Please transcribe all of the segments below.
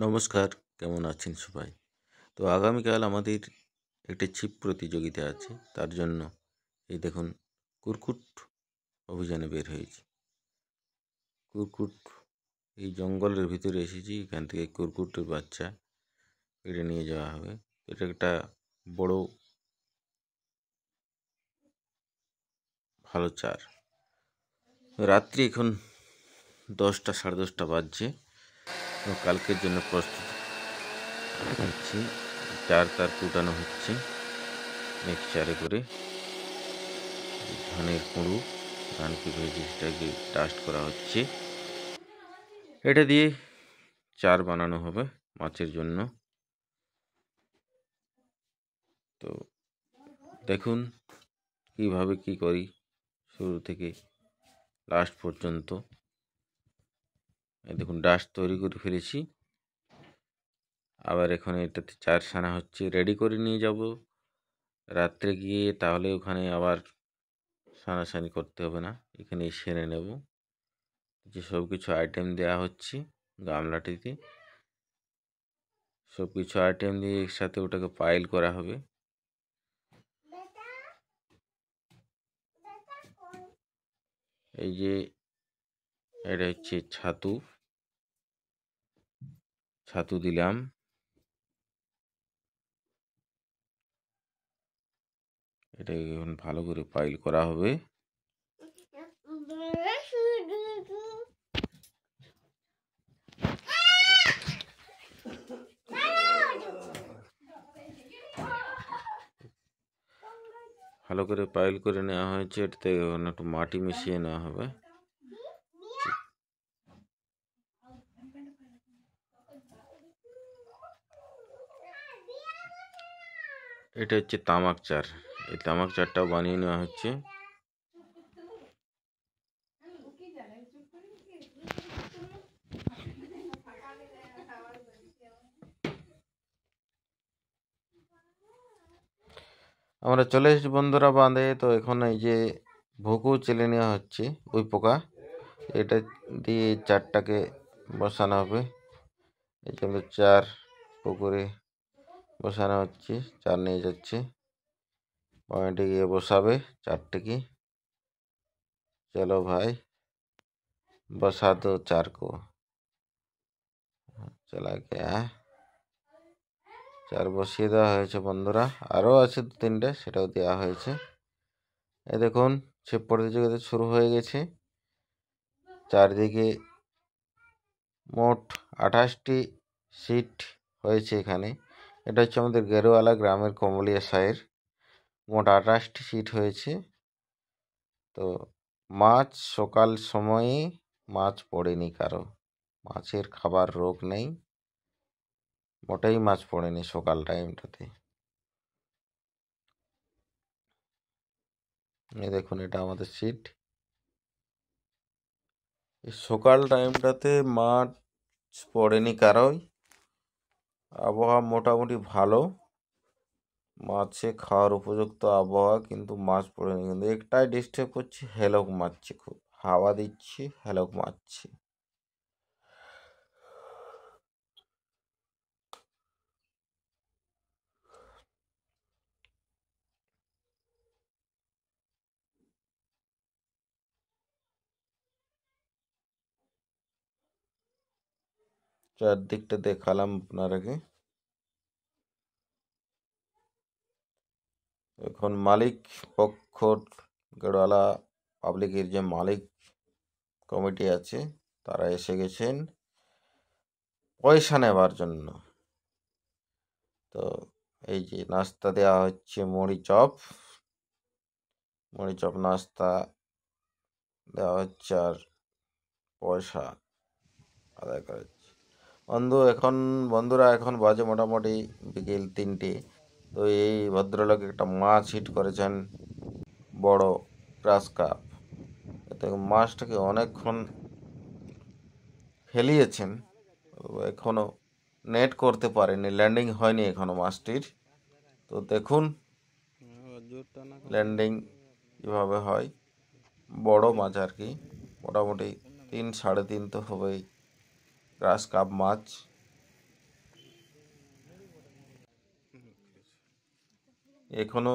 নমস্কার, কেমন আছেন সবাই? তো আগামীকাল আমাদের একটি ছিপ প্রতিযোগিতা আছে। তার জন্য এই দেখুন কুরকুট অভিযানে বের হয়েছি। কুরকুট এই জঙ্গলের ভিতরে এসেছি। এখান থেকে কুরকুটের বাচ্চা কেড়ে নিয়ে যাওয়া হবে। এটা একটা বড় ভালো চার। রাত্রি এখন 10টা 10:30 বাজছে। কালকের জন্য প্রস্তুতি নিচ্ছি। চার তার কুটানো হচ্ছে মিক্সচারে করে। ধানের কুঁড়ো, ধানকে ভেজে সেটাকে ডাস্ট করা হচ্ছে। এটা দিয়ে চার বানানো হবে মাছের জন্য। তো দেখুন কিভাবে কি করি শুরু থেকে লাস্ট পর্যন্ত। দেখুন ডাস্ট তৈরি করে ফেলেছি। আবার এখন এটাতে চার সানা হচ্ছে, রেডি করে নিয়ে যাব রাত্রে গিয়ে, তাহলে ওখানে আবার সানাসানি করতে হবে না, এখানেই সেরে নেব। যে সব কিছু আইটেম দেওয়া হচ্ছে গামলাটিতে, সব কিছু আইটেম দিয়ে একসাথে ওটাকে পাইল করা হবে। এই যে এটা হচ্ছে ছাতু দিলাম। এটাকে এখন ভালো করে পাইল করা হবে। ভালো করে পাইল করে নেওয়া হয়েছে। এটাতে এখন একটু মাটি মিশিয়ে নেওয়া হবে। এটা হচ্ছে তামাক চার। এই তামাক চারটাও বানিয়ে নেওয়া হচ্ছে। আমরা চলে এসেছি বন্ধুরা বাঁধে। তো এখন এই যে ভুকু চেলে নেওয়া হচ্ছে, ওই পোকা, এটা দিয়ে চারটাকে বসানো হবে। এই জন্য চার পুকুরে বসানো হচ্ছে, চার নিয়ে যাচ্ছে, পয়েন্টে গিয়ে বসাবে চারটিকে। চলো ভাই বসা দো চার কো। চলা গিয়া চার বসিয়ে দেওয়া হয়েছে বন্ধুরা। আরও আছে 2-3টে, সেটাও দেওয়া হয়েছে। এই দেখুন ছিপ প্রতিযোগিতা শুরু হয়ে গেছে। চারদিকে মোট 28টি সিট হয়েছে এখানে। এটা হচ্ছে আমাদের গেরুয়ালা গ্রামের কমলিয়া সাইর। মোট 28টি সিট হয়েছে। তো মাছ সকাল সময়ে মাছ পড়েনি কারো, মাছের খাবার রোগ নেই, মোটেই মাছ পড়েনি সকাল টাইমটাতে। এই দেখুন এটা আমাদের সিট। এই সকাল টাইমটাতে মাছ পড়েনি কারোই। আবহাওয়া মোটামুটি ভালো, মাছে খাওয়ার উপযুক্ত আবহাওয়া, কিন্তু মাছ পড়েনি। কিন্তু একটাই ডিস্টার্ব করছে, হেলক মারছে খুব, হাওয়া দিচ্ছে হেলক মারছে। চারদিকটা দেখালাম আপনারাকে। এখন মালিক পক্ষ, গেরুয়ালা পাবলিকের যে মালিক কমিটি আছে, তারা এসে গেছেন পয়সা নেবার জন্য। তো এই যে নাস্তা দেওয়া হচ্ছে, মুড়ি চপ নাস্তা দেওয়া হচ্ছে, আর পয়সা আদায় করা হচ্ছে। বন্ধুরা এখন বাজে মোটামুটি বিকেল 3টে। তো এই ভদ্রলোক একটা মাছ হিট করেছেন, বড় গ্রাস কাপ। এতে মাছটাকে অনেকক্ষণ ফেলিয়েছেন, এখনো নেট করতে পারেনি, ল্যান্ডিং হয়নি এখনো মাছটির। তো দেখুন ল্যান্ডিং কীভাবে হয়। বড় মাছ আর কি, মোটামুটি 3-3.5 তো হবেই গ্রাস কাপ মাছ। এখনো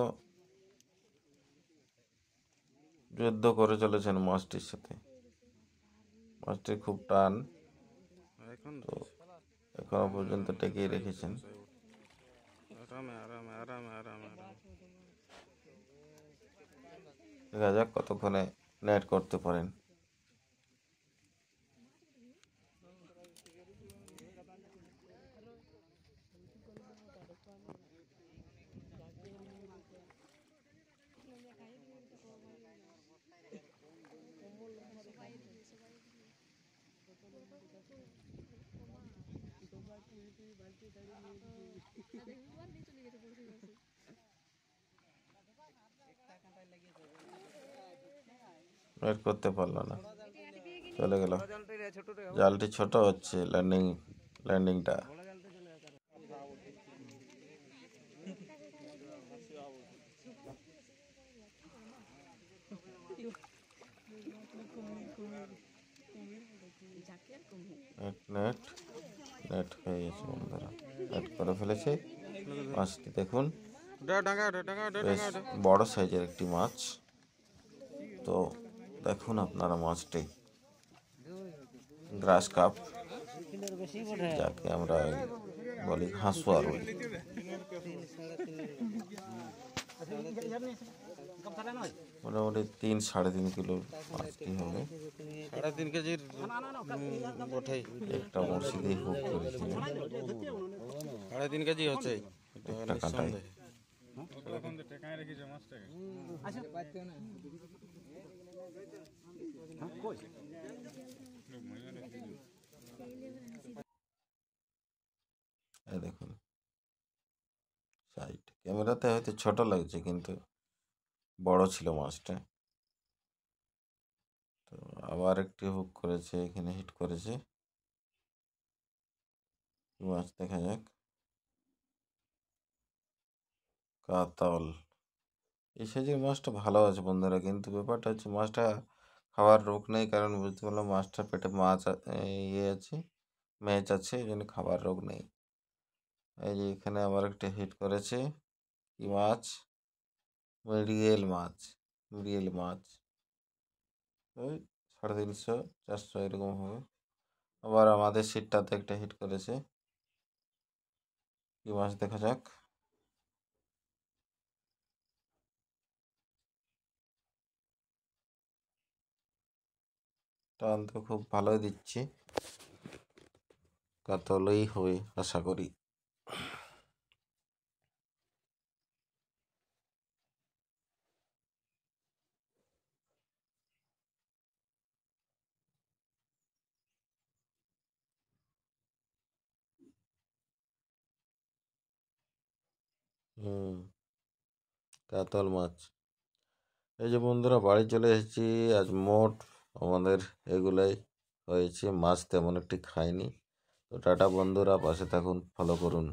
যুদ্ধ করে চলেছেন মাছটির সাথে। মাছটির খুব টান, তো এখনো পর্যন্ত টেকিয়ে রেখেছেন। দেখা যাক কতক্ষণে নেট করতে পারেন। নেট করতে পারলো না, চলে গেল। জালটি ছোট হচ্ছে, ল্যান্ডিংটা। নেট নেট হয়ে গেছে বন্ধুরা, নেট করে ফেলেছে মাছটি। দেখুন বেশ বড় সাইজের একটি মাছ। তো দেখুন আপনারা মাছটি, গ্রাস কাপ, যাকে আমরা বলি হাঁসুয়া রুই। মোটামুটি 3-3.5 কিলো মাছটি হবে। 3.5 কেজির বটেই। একটা বড়শি দিয়ে হুক করেছিলেন, 3.5 কেজি হচ্ছে একটা কাঁটায়। এই দেখুন সাইড ক্যামেরাতে হয়তো ছোট লাগছে, কিন্তু বড় ছিল মাছটা। তো আবার একটি হুক করেছে, এখানে হিট করেছে। মাছ দেখা যাক। কাতল, এই সাইজের মাছটা ভালো আছে বন্ধুরা, কিন্তু ব্যাপারটা হচ্ছে মাছটা খাওয়ার রোগ নেই। কারণ বুঝতে পারলাম মাছটা পেটে ইয়ে আছে, ম্যাচ আছে, এই জন্য খাবার রোগ নেই। এই যে এখানে আবার একটা হিট করেছে। কি মাছ? মৃগেল মাছ। মৃগেল মাছ ওই 350-400 এরকম হবে। আবার আমাদের সিটটাতে একটা হিট করেছে। কি মাছ দেখা যাক। টান তো খুব ভালোই দিচ্ছি, কাতলই হবে আশা করি। কাতল মাছ। এই যে বন্ধুরা বাড়ি চলে এসেছি। আজ মোট আমাদের এগুলাই হয়েছে, মাছ তেমন একটি খাইনি। তো টাটা বন্ধুরা, পাশে থাকুন, ফলো করুন।